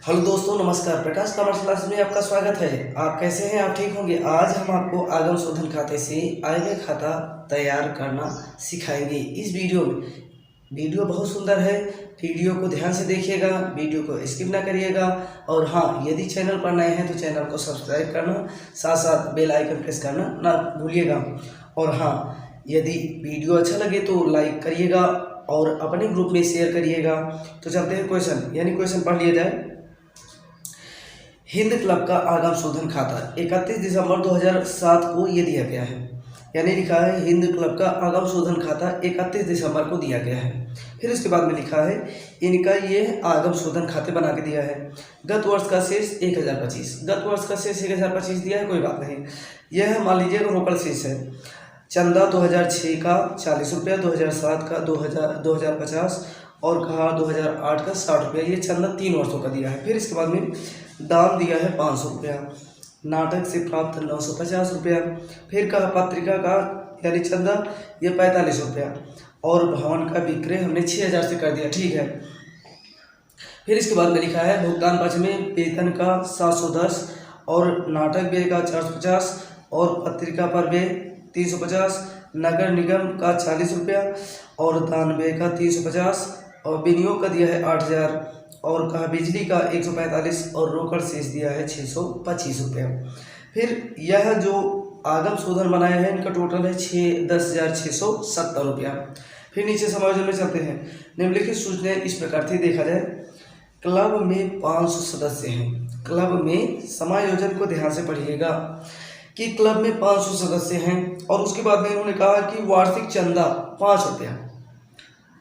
Hello दोस्तों, नमस्कार। प्रकाश commerce class में आपका स्वागत है। आप कैसे हैं? आप ठीक होंगे। आज हम आपको आगम शोधन खाते से आयव्यय खाता तैयार करना सिखाएंगे। इस वीडियो बहुत सुंदर है। वीडियो को ध्यान से देखिएगा, वीडियो को स्किप ना करिएगा। और हाँ, यदि चैनल पर नए हैं तो चैनल को सब्सक्राइब करना, साथ साथ बेल आइकन प्रेस करना ना भूलिएगा। और हाँ, यदि वीडियो अच्छा लगे तो लाइक करिएगा और अपने ग्रुप में शेयर करिएगा। तो चलते हैं क्वेश्चन, यानी क्वेश्चन पढ़ लिया जाए। हिंद क्लब का आगम शोधन खाता 31 दिसंबर 2007 को ये दिया गया है। यानी लिखा है हिंद क्लब का आगम शोधन खाता 31 दिसंबर को दिया गया है। फिर उसके बाद में लिखा है इनका ये आगम शोधन खाते बना के दिया है। गत वर्ष का शेष 1025, गत वर्ष का शेष 1025 दिया है, कोई बात नहीं। यह मान लीजिए रोकड़ शेष है। चंदा 2006 का 40 रुपया, 2007 का 2050 और कहा 2008 का 60 रुपया। ये चंदा 3 वर्षों का दिया है। फिर इसके बाद में दान दिया है 500 रुपया, नाटक से प्राप्त 950 रुपया। फिर कहा पत्रिका का यानी चंदा ये 45 रुपया और भवन का विक्रय हमने 6000 से कर दिया, ठीक है। फिर इसके बाद में लिखा है भुगतान पक्ष में वेतन का 710 और नाटक व्यय का 450 और पत्रिका पर व्यय 350, नगर निगम का 40 रुपया और दान व्यय का 350 और विनियोग का दिया है 8000 और कहा बिजली का 145 और रोकड़ शेष दिया है 625 रुपया। फिर यह जो आगम शोधन बनाया है इनका टोटल है 10,670 रुपया। फिर नीचे समायोजन में चलते हैं। निम्नलिखित सूचनाएं इस प्रकार थी, देखा जाए। क्लब में 500 सदस्य हैं। क्लब में समायोजन को ध्यान से पढ़िएगा कि क्लब में 500 सदस्य हैं और उसके बाद में उन्होंने कहा कि वार्षिक चंदा 5 रुपया।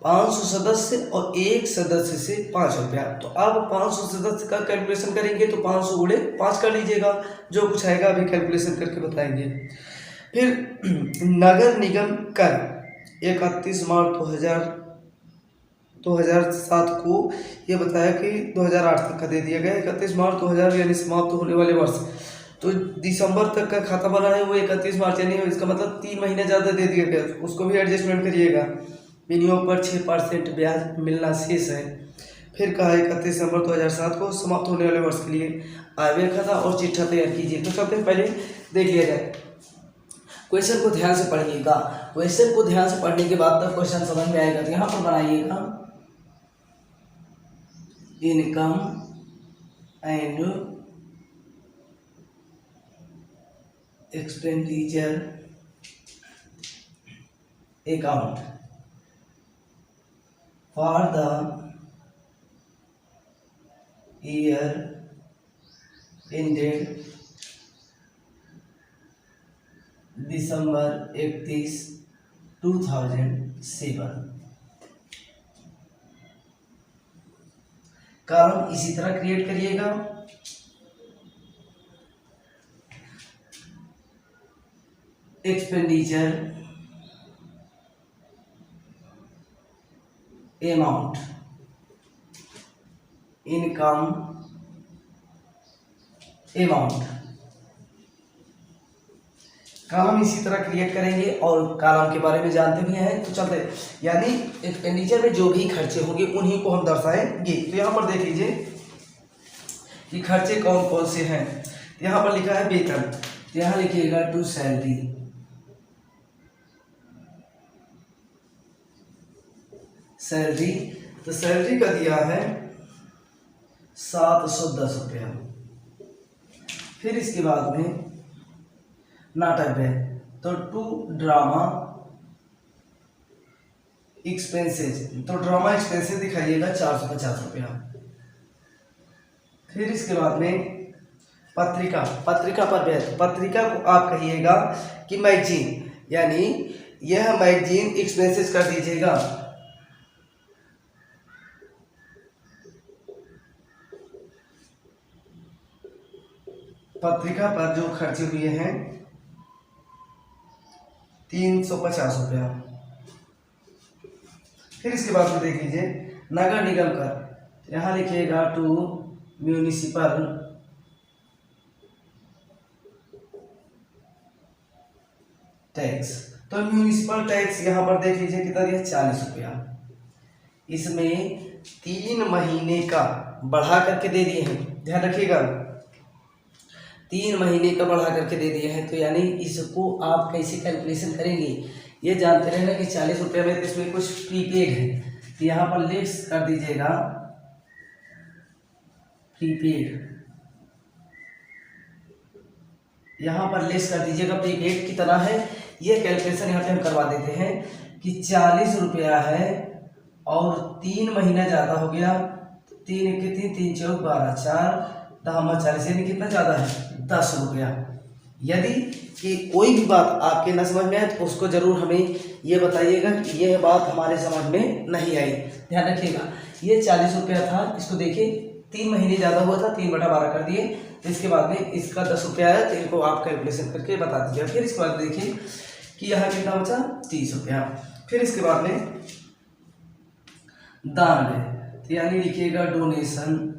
500 सदस्य और एक सदस्य से 5 रुपया। तो अब 500 सदस्य का कैलकुलेशन करेंगे तो 500 गुणे 5 कर लीजिएगा, जो कुछ आएगा अभी कैलकुलेशन करके बताएंगे। फिर नगर निगम कर 31 मार्च 2007 को ये बताया कि 2008 तक का दे दिया गया। 31 मार्च 2000 यानी समाप्त होने वाले वर्ष, तो दिसंबर तक का खाता बना है वो 31 मार्च, यानी इसका मतलब 3 महीने ज़्यादा दे दिया गया, उसको भी एडजस्टमेंट करिएगा। विनियोग पर 6% ब्याज मिलना शेष है। फिर कहा 31 दिसंबर 2007 को समाप्त होने वाले वर्ष के लिए आयव्यय खाता और चिट्ठा तैयार कीजिए। तो सबसे पहले देख लिया जाए, क्वेश्चन को ध्यान से पढ़िएगा। क्वेश्चन को ध्यान से पढ़ने के बाद तब क्वेश्चन समझ में आएगा। तो यहाँ पर बनाइएगा income and expenditure account for the year ended December 31, 2007। Column इसी तरह क्रिएट करिएगा। Expenditure amount, income amount, column इसी तरह क्रिएट करेंगे और कॉलम के बारे में जानते भी हैं। तो चलते, यानी एक्सपेंडिचर में जो भी खर्चे होंगे उन्हीं को हम दर्शाएंगे। तो यहाँ पर देख लीजिए कि खर्चे कौन कौन से हैं। यहाँ पर लिखा है वेतन, तो यहाँ लिखिएगा टू सैलरी, सैलरी। तो सैलरी का दिया है 710 रुपया। फिर इसके बाद में नाटक है तो टू ड्रामा एक्सपेंसेस, तो ड्रामा एक्सपेंसेस दिखाइएगा 450 रुपया। फिर इसके बाद में पत्रिका, पत्रिका पर ब्याज, पत्रिका को आप कहिएगा कि मैगजीन, यानी यह मैगजीन एक्सपेंसेस कर दीजिएगा। पत्रिका पर जो खर्चे हुए हैं 350 रुपया। फिर इसके बाद में देख लीजिए नगर निगम कर, यहाँ लिखिएगा टू म्यूनिसिपल टैक्स। तो म्यूनिसिपल टैक्स यहाँ पर देख लीजिए कितना दिया, 40 रुपया। इसमें 3 महीने का बढ़ा करके दे दिए हैं, ध्यान रखिएगा 3 महीने का बढ़ा करके दे दिए हैं। तो यानी इसको आप कैसे कैलकुलेशन करेंगे ये जानते रहना कि 40 रुपये में तो इसमें कुछ प्रीपेड है, तो यहाँ पर लेस कर दीजिएगा प्रीपेड, यहाँ पर लेस कर दीजिएगा प्रीपेड कितना है। ये कैलकुलेशन यहाँ पे हम करवा देते हैं कि 40 रुपया है और 3 महीना ज़्यादा हो गया, 3 1 3 3 4 12 4 10 40 यानी कितना ज़्यादा है 10 रुपया। यदि कि कोई भी बात आपके न समझ में आए तो उसको ज़रूर हमें ये बताइएगा कि यह बात हमारे समझ में नहीं आई। ध्यान रखिएगा ये 40 रुपया था, इसको देखिए 3 महीने ज़्यादा हुआ था, 3/12 कर दिए, तो इसके बाद में इसका 10 रुपया है, तो इनको आप कैलकुलेशन करके बता दीजिए। फिर इसके बाद देखिए कि यहाँ कितना बचा 30 रुपया। फिर इसके बाद में दान है, तो यानी लिखिएगा डोनेशन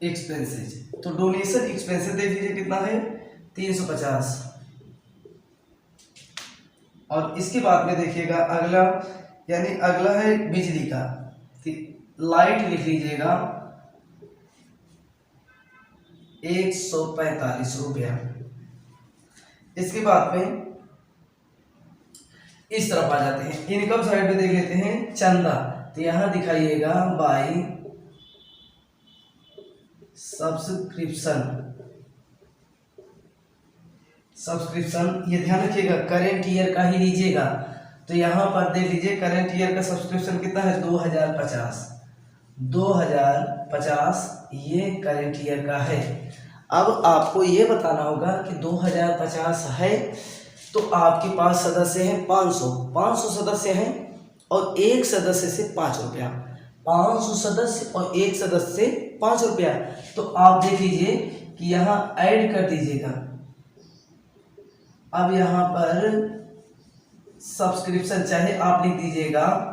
एक्सपेंसेज। तो डोनेशन एक्सपेंसेज देख लीजिए कितना है 350। और इसके बाद में देखिएगा अगला, यानी अगला है बिजली का, लाइट लिख लीजिएगा 145 रुपया। इसके बाद में इस तरफ आ जाते हैं, इनकम साइड में देख लेते हैं चंदा, तो यहां दिखाइएगा बाई सब्सक्रिप्शन, ये ध्यान रखिएगा करेंट ईयर का ही लीजिएगा। तो यहाँ पर देख लीजिए करेंट ईयर का सब्सक्रिप्शन कितना है 2050 ये करेंट ईयर का है। अब आपको ये बताना होगा कि 2050 है तो आपके पास सदस्य हैं 500 सदस्य हैं और एक सदस्य से 5 रुपया, 500 सदस्य और एक सदस्य से 5 रुपया। तो आप देख लीजिए कि यहाँ ऐड कर दीजिएगा। अब यहाँ पर सब्सक्रिप्शन चाहे आप लिख दीजिएगा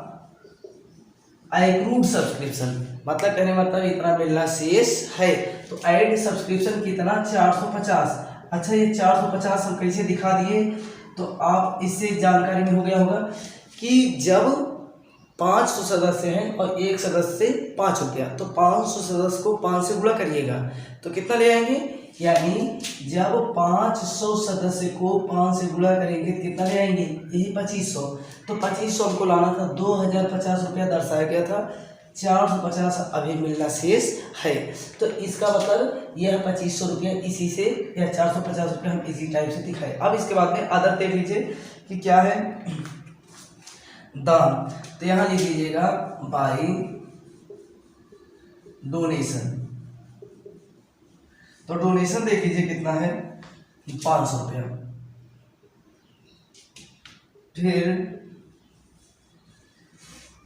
एक्रूड सब्सक्रिप्शन, मतलब कहने मतलब इतना मिलना शेष है। तो ऐड सब्सक्रिप्शन कितना 450। अच्छा ये 450 हम कैसे दिखा दिए, तो आप इससे जानकारी में हो गया होगा कि जब 500 सदस्य हैं और एक सदस्य से 5 रुपया, तो 500 सदस्य को 5 से गुणा करिएगा तो कितना ले आएंगे, यानी जब 500 सदस्य को 5 से गुणा करेंगे तो कितना ले आएंगे, यही 2500। तो 2500 हमको लाना था, 2050 रुपया दर्शाया गया था, 450 अभी मिलना शेष है। तो इसका मतलब यह 2500 रुपया इसी से, या 450 रुपया हम इसी टाइप से दिखाए। अब इसके बाद में अदर देख लीजिए कि क्या है दान, तो यहाँ लिख लीजिएगा बाई डोनेशन। तो डोनेशन देख लीजिए कितना है 500 रुपया। फिर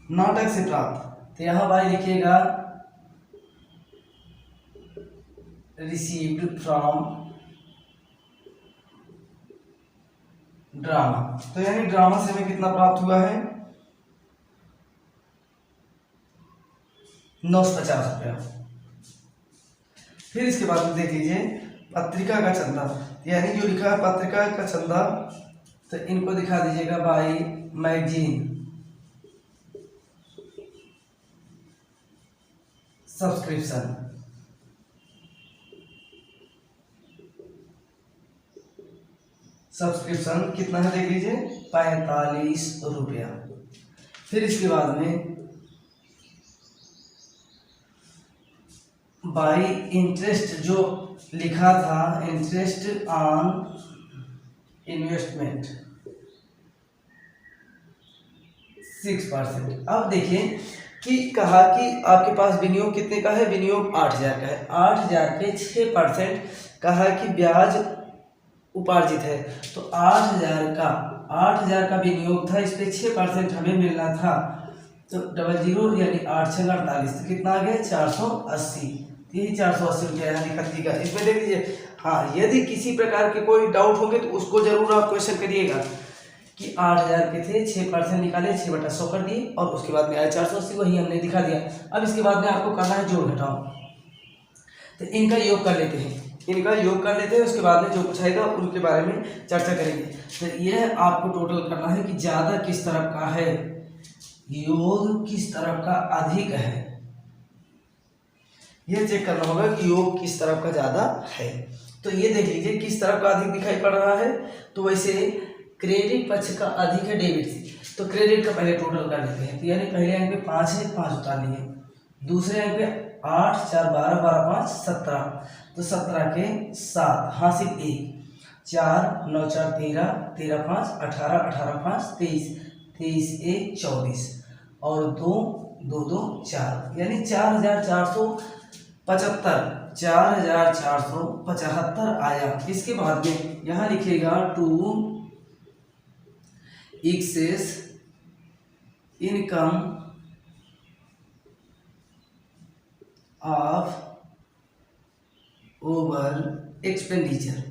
नाटक से प्राप्त, तो यहां भाई लिखिएगा रिसीव्ड फ्रॉम ड्रामा, तो यानी ड्रामा से हमें कितना प्राप्त हुआ है 950 रुपया। फिर इसके बाद में देख लीजिए पत्रिका का चंदा, यानी जो लिखा है पत्रिका का चंदा, तो इनको दिखा दीजिएगा बाई मैगजीन सब्सक्रिप्शन। सब्सक्रिप्शन कितना है देख लीजिए 45 रुपया। फिर इसके बाद में बाई इंटरेस्ट जो लिखा था इंटरेस्ट ऑन इन्वेस्टमेंट 6%। अब देखिए कि कहा कि आपके पास विनियोग कितने का है, विनियोग 8000 का है, 8000 पे 6% कहा कि ब्याज उपार्जित है। तो 8000 का विनियोग था, इस पे 6% हमें मिलना था, तो 00 यानी 8 6 48, तो कितना आ गया 480। यही 480 रुपया यहाँ लिखा दीजिएगा। इसमें देख लीजिए हाँ, यदि किसी प्रकार के कोई डाउट होंगे तो उसको जरूर आप क्वेश्चन करिएगा कि 8000 के थे 6% निकाले 6/100 कर दिए और उसके बाद में आया 480, वही हमने दिखा दिया। अब इसके बाद में आपको करना है जोड़ घटाओ, तो इनका योग कर लेते हैं, उसके बाद में जो कुछ आएगा उनके बारे में चर्चा करेंगे। तो यह आपको टोटल करना है कि ज़्यादा किस तरफ का है, योग किस तरफ का अधिक है। ये चेक करना होगा कि योग किस तरफ का ज़्यादा है। तो ये देख लीजिए किस तरफ का अधिक दिखाई पड़ रहा है। तो वैसे क्रेडिट पक्ष का अधिक है डेबिट से, तो क्रेडिट का पहले टोटल कर लेते हैं। तो यानी पहले अंक पे 5 है, 5 उतार लिए। दूसरे अंक पे 8, 4, 12, 12, 5, 17, तो 17 के 7, हासिल 1, 4, 9, 4, 13, 13, 5, 18, 18, 5, 23, 23, 1, 24 और 2, 2, 2, 4, यानी 4475 आया। इसके बाद में यहाँ लिखिएगा to excess income of over expenditure.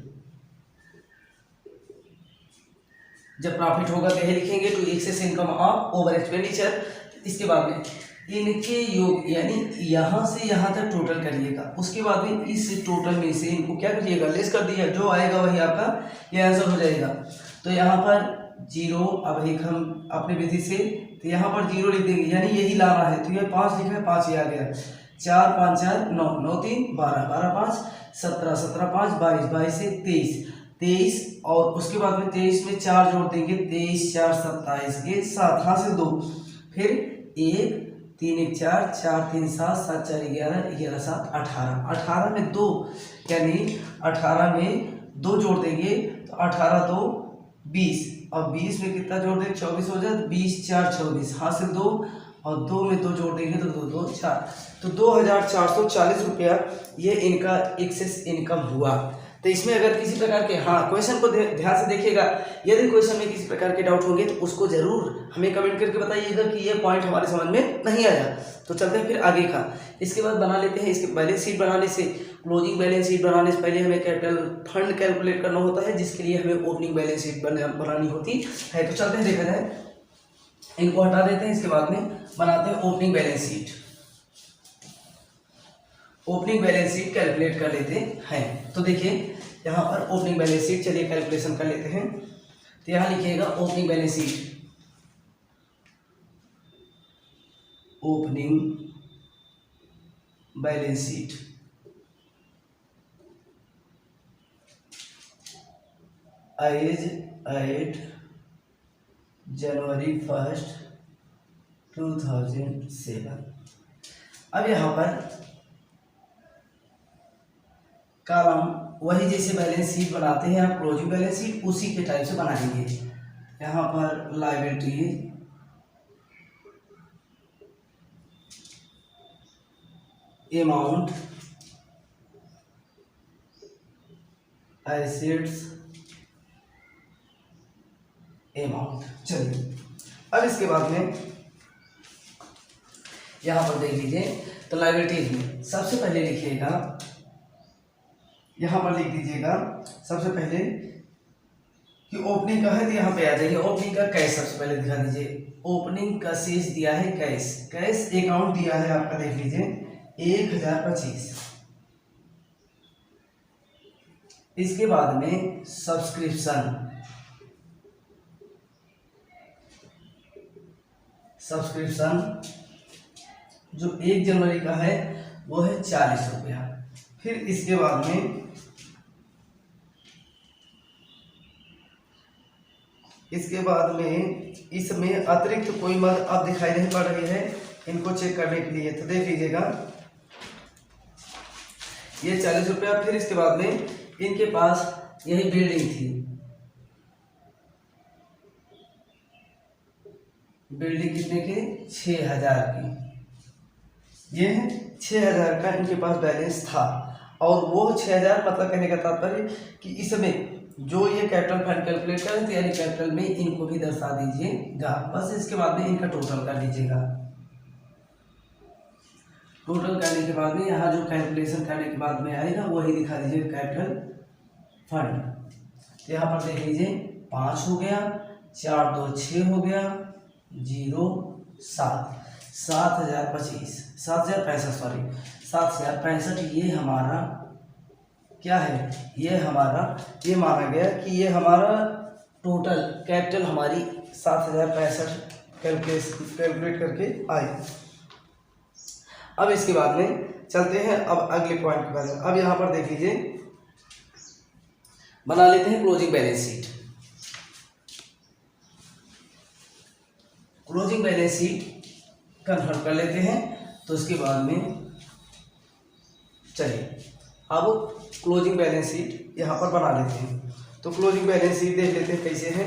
जब प्रॉफिट होगा तो यही लिखेंगे to excess income of over expenditure. इसके बाद में इनके योग यानी यहाँ से यहाँ तक टोटल करिएगा। उसके बाद में इस टोटल में से इनको क्या करिएगा, लेस कर दिया, जो आएगा वही आपका ये आंसर हो जाएगा। तो यहाँ पर 0, अब एक हम अपने विधि से, तो यहाँ पर 0 लिख देंगे, यानी यही लाना है। तो ये 5 लिखा है, 5 ही आ गया। 4, 5, 4, 9, 9, 3, 12, 12, 5, 17, 17, 5, 22, 22 से 23, 23 और उसके बाद में 23 में 4 जोड़ देंगे, 23, 4, 27 के 7, हासिल 2, फिर 1, 3, 1, 4, 4, 3, 7, 7, 4, 11, 11, 7, 18, 18 में 2, यानी 18 में 2 जोड़ देंगे तो 18, 2, 20 और 20 में कितना जोड़ देंगे, 24 हो जाए, 20, 4, 24, हासिल 2 और 2 में 2 जोड़ देंगे तो 2, 2, 4, तो 2440 रुपया ये इनका एक्सेस इनकम हुआ। तो इसमें अगर किसी प्रकार के, हाँ, क्वेश्चन को ध्यान से देखिएगा, यदि क्वेश्चन में किसी प्रकार के डाउट होंगे तो उसको जरूर हमें कमेंट करके बताइएगा कि ये पॉइंट हमारे समझ में नहीं आया। तो चलते हैं फिर आगे का। इसके बाद बना लेते हैं, इसके बैलेंस शीट बनाने से, क्लोजिंग बैलेंस शीट बनाने से पहले हमें कैपिटल फंड कैलकुलेट करना होता है, जिसके लिए हमें ओपनिंग बैलेंस शीट बनानी होती है। तो चलते हैं, देखा जाए, इनको हटा देते हैं, इसके बाद में बनाते हैं opening balance sheet. Opening balance sheet calculate कर लेते हैं। तो देखिए यहाँ पर ओपनिंग बैलेंस शीट, चलिए कैलकुलेशन कर लेते हैं। तो यहाँ लिखिएगा opening balance sheet, opening balance sheet as at January 1, 2007। अब यहाँ पर कॉलम वही जैसे बैलेंस शीट बनाते हैं आप क्लोजिंग बैलेंस शीट, उसी के टाइप से बनाएंगे। यहाँ पर लायबिलिटी, अमाउंट, एसेट्स, अमाउंट। चलिए अब इसके बाद में यहाँ पर देख लीजिए, तो लायबिलिटीज में सबसे पहले लिखिएगा, यहाँ पर लिख दीजिएगा सबसे पहले कि ओपनिंग का है, तो यहाँ पे आ जाइए, ओपनिंग का कैश सबसे पहले दिखा दीजिए। ओपनिंग का शेष दिया है कैश, कैश अकाउंट दिया है आपका, देख लीजिए 1025। इसके बाद में सब्सक्रिप्शन, सब्सक्रिप्शन जो 1 जनवरी का है वो है 40 रुपया। फिर इसके बाद में इसमें अतिरिक्त कोई मद अब दिखाई नहीं पड़ रही है, इनको चेक करने के लिए। तो देख लीजिएगा ये 40 रुपया। फिर इसके बाद में इनके पास यही बिल्डिंग थी, बिल्डिंग कितने के, 6000 की। ये 6000 का इनके पास बैलेंस था, और वो 6000 मतलब कहने का तात्पर्य कि इसमें जो ये कैपिटल फंड कैलकुलेट करें, तो यानी कैपिटल में इनको भी दर्शा दीजिएगा बस। इसके बाद में इनका टोटल कर लीजिएगा। टोटल करने के बाद में यहाँ जो कैलकुलेशन करने के बाद में आएगा वही दिखा दीजिए कैपिटल फंड। यहाँ पर देख लीजिए 5 हो गया, 4, 2, 6 हो गया, 0, 7, 7025, 7065, सॉरी 7065। ये हमारा क्या है, ये हमारा, ये माना गया कि ये हमारा टोटल कैपिटल हमारी 7065 कैलकुलेट करके आई। अब इसके बाद में चलते हैं अब अगले पॉइंट के बाद। अब यहाँ पर देख लीजिए, बना लेते हैं closing balance sheet. Closing balance sheet confirm कर लेते हैं। तो उसके बाद में चलिए अब क्लोजिंग बैलेंस शीट यहाँ पर बना लेते हैं। तो क्लोजिंग बैलेंस शीट देख लेते हैं कैसे है।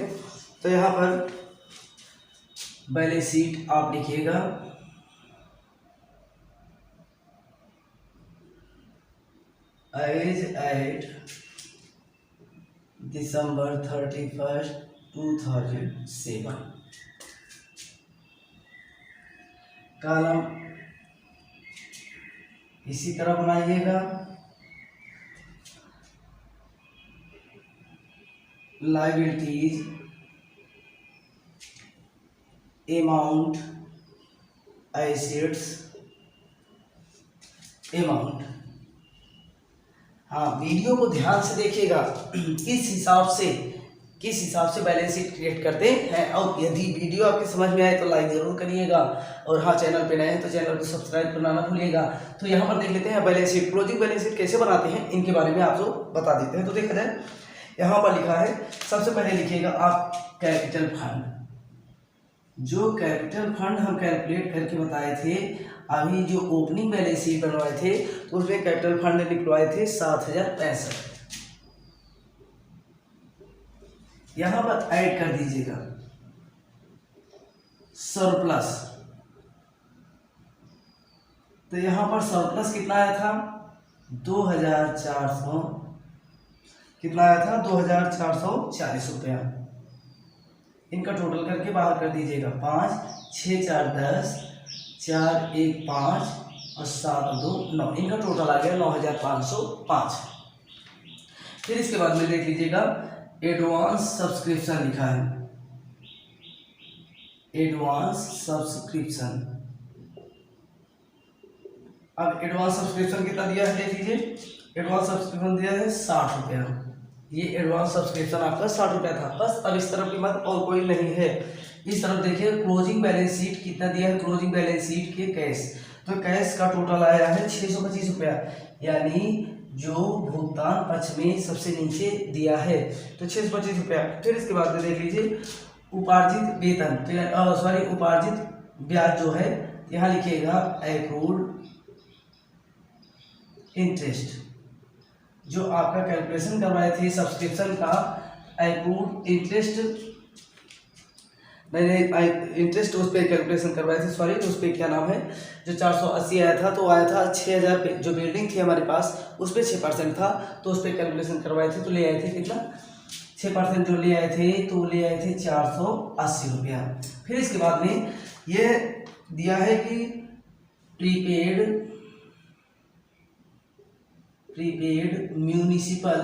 तो यहाँ पर बैलेंस शीट आप लिखिएगा एज एट December 31, 2007, कॉलम इसी तरह बनाइएगा। Liabilities amount assets amount. हाँ, वीडियो को ध्यान से देखिएगा किस हिसाब से बैलेंस शीट क्रिएट करते हैं। और यदि वीडियो आपके समझ में आए तो लाइक जरूर करिएगा, और हाँ चैनल पे नए हैं तो चैनल को सब्सक्राइब करना ना भूलिएगा। तो यहाँ पर देख लेते हैं balance sheet, closing balance sheet कैसे बनाते हैं इनके बारे में आपको बता देते हैं। तो देखा जाए, यहाँ पर लिखा है, सबसे पहले लिखिएगा आप कैपिटल फंड। जो कैपिटल फंड हम कैलकुलेट करके बताए थे, अभी जो ओपनिंग बैलेंस शीट बनवाए थे तो उसमें कैपिटल फंड निकलवाए थे 7065। यहां पर ऐड कर दीजिएगा सरप्लस। तो यहां पर सरप्लस कितना आया था 2400, कितना आया था 2440 रुपया। इनका टोटल करके बाहर कर दीजिएगा 5 6 4 10 4 1 5 और 7 2 9, इनका टोटल आ गया 9505। फिर इसके बाद में देख लीजिएगा एडवांस सब्सक्रिप्शन लिखा है, एडवांस सब्सक्रिप्शन। अब एडवांस सब्सक्रिप्शन कितना दिया है देख लीजिए, एडवांस सब्सक्रिप्शन दिया है 60 रुपया। ये एडवांस सब्सक्रिप्शन आपका 60 रुपया था। बस अब इस तरफ की बात और कोई नहीं है। इस तरफ देखिए क्लोजिंग बैलेंस शीट कितना दिया है, क्लोजिंग बैलेंस शीट के कैश। तो कैश का टोटल आया है 625 रुपया, यानी जो भुगतान पक्ष में सबसे नीचे दिया है तो 625 रुपया। फिर इसके बाद में देख लीजिए उपार्जित वेतन, तो सॉरी उपार्जित ब्याज जो है, यहाँ लिखिएगा एक्रूड इंटरेस्ट। जो आपका कैलकुलेशन करवाए थे सब्सक्रिप्शन का एक्रूड इंटरेस्ट, मैंने इंटरेस्ट उस पर कैलकुलेशन करवाए थे, सॉरी, तो उस पर क्या नाम है, जो 480 आया था तो आया था 6000 पे। जो बिल्डिंग थी हमारे पास उस पर 6% था, तो उस पर कैलकुलेशन करवाए थे तो ले आए थे कितना 6% जो ले आए थे, तो ले आए थे 480 रुपया। फिर इसके बाद में ये दिया है कि प्रीपेड म्यूनिसिपल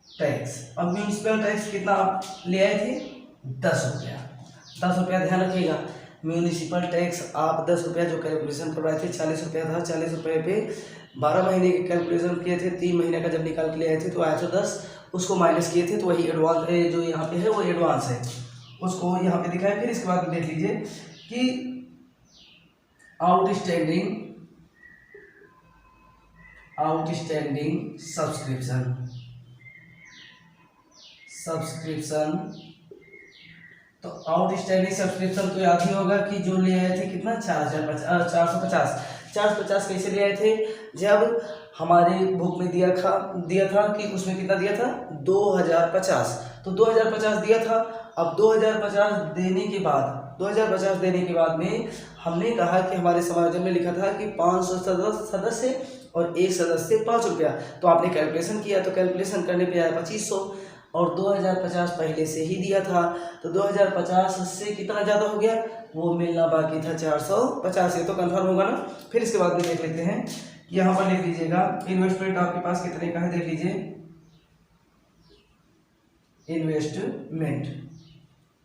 टैक्स। अब म्यूनिसिपल टैक्स कितना आप ले आए थे 10 रुपया, 10 रुपया ध्यान रखिएगा। म्यूनिसिपल टैक्स आप 10 रुपया जो कैलकुलेशन करवाए थे 40 रुपया था, 40 रुपये पे 12 महीने के कैलकुलेशन किए थे, 3 महीने का जब निकाल के ले आए थे तो आया था 10, उसको माइनस किए थे तो वही एडवांस जो यहाँ पे है वो एडवांस है, उसको यहाँ पे दिखाया। फिर इसके बाद देख लीजिए कि आउटस्टैंडिंग सब्सक्रिप्शन। तो आउटस्टैंडिंग सब्सक्रिप्शन तो याद ही होगा कि जो ले आए थे कितना 450 कैसे ले आए थे, जब हमारे बुक में दिया था कि उसमें कितना दिया था 2050, तो 2050 दिया था। अब 2050 देने के बाद में हमने कहा कि हमारे समायोजन में लिखा था कि 500 सदस्य और एक सदस्य 5 रुपया। तो आपने कैलकुलेशन किया तो कैलकुलेशन करने पे आया 2500, और 2050 पहले से ही दिया था, तो 2050 से कितना ज़्यादा हो गया, वो मिलना बाकी था 450, ये तो कंफर्म होगा ना। फिर इसके बाद में देख लेते हैं, यहाँ पर लिख लीजिएगा इन्वेस्टमेंट आपके पास कितने का है, देख लीजिए इन्वेस्टमेंट।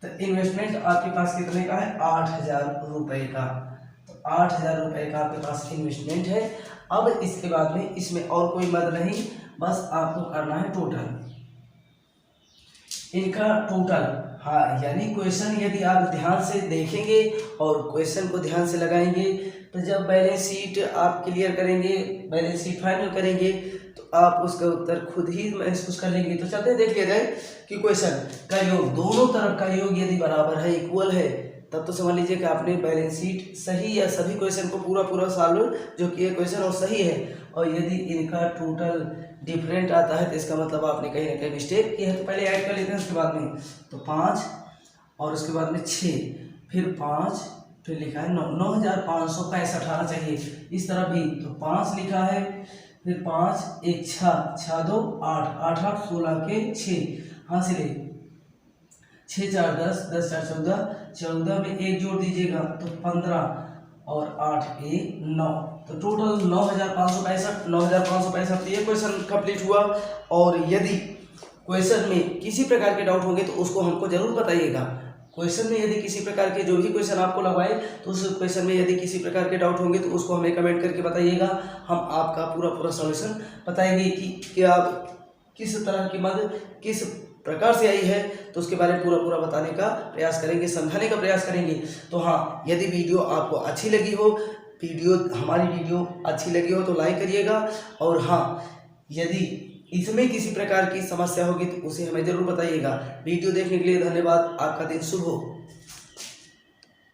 तो इन्वेस्टमेंट आपके पास कितने का है 8000 रुपये का, तो 8000 रुपये का आपके पास इन्वेस्टमेंट है। अब इसके बाद में इसमें और कोई मद नहीं, बस आपको करना है टोटल। इनका टोटल हाँ, यानी क्वेश्चन यदि आप ध्यान से देखेंगे और क्वेश्चन को ध्यान से लगाएंगे तो जब बैलेंस शीट आप क्लियर करेंगे, बैलेंस शीट फाइनल करेंगे, तो आप उसका उत्तर खुद ही महसूस कर लेंगे। तो चलते देख लिया जाए कि क्वेश्चन का योग, दोनों तरफ का योग यदि बराबर है, इक्वल है, तब तो समझ लीजिए कि आपने बैलेंस शीट सही या सभी क्वेश्चन को पूरा सॉल्व जो किए क्वेश्चन और सही है। और यदि इनका टोटल डिफरेंट आता है तो इसका मतलब आपने कहीं ना कहीं मिस्टेक किया है। तो पहले ऐड कर लेते हैं, उसके बाद में तो 5 और उसके बाद में 6, फिर 5, फिर लिखा है 9,565 आना चाहिए। इस तरह भी तो 5 लिखा है, फिर 5 1 6 6 2 8 8 8 16 के 6 हासिल 6 4 10 10 4 14 14 में 1 जोड़ दीजिएगा तो 15 और 8 1 9, तो टोटल 9,565 ये क्वेश्चन कंप्लीट हुआ। और यदि क्वेश्चन में किसी प्रकार के डाउट होंगे तो उसको हमको जरूर बताइएगा। क्वेश्चन में यदि किसी प्रकार के जो भी क्वेश्चन आपको लगवाए तो उस क्वेश्चन में यदि किसी प्रकार के डाउट होंगे तो उसको हमें कमेंट करके बताइएगा। हम आपका पूरा सॉल्यूशन बताएंगे कि आप किस तरह की मदद किस प्रकार से आई है, तो उसके बारे में पूरा बताने का प्रयास करेंगे, समझाने का प्रयास करेंगे। तो हाँ, यदि वीडियो आपको अच्छी लगी हो, हमारी वीडियो अच्छी लगी हो तो लाइक करिएगा। और हाँ, यदि इसमें किसी प्रकार की समस्या होगी तो उसे हमें जरूर बताइएगा। वीडियो देखने के लिए धन्यवाद। आपका दिन शुभ हो।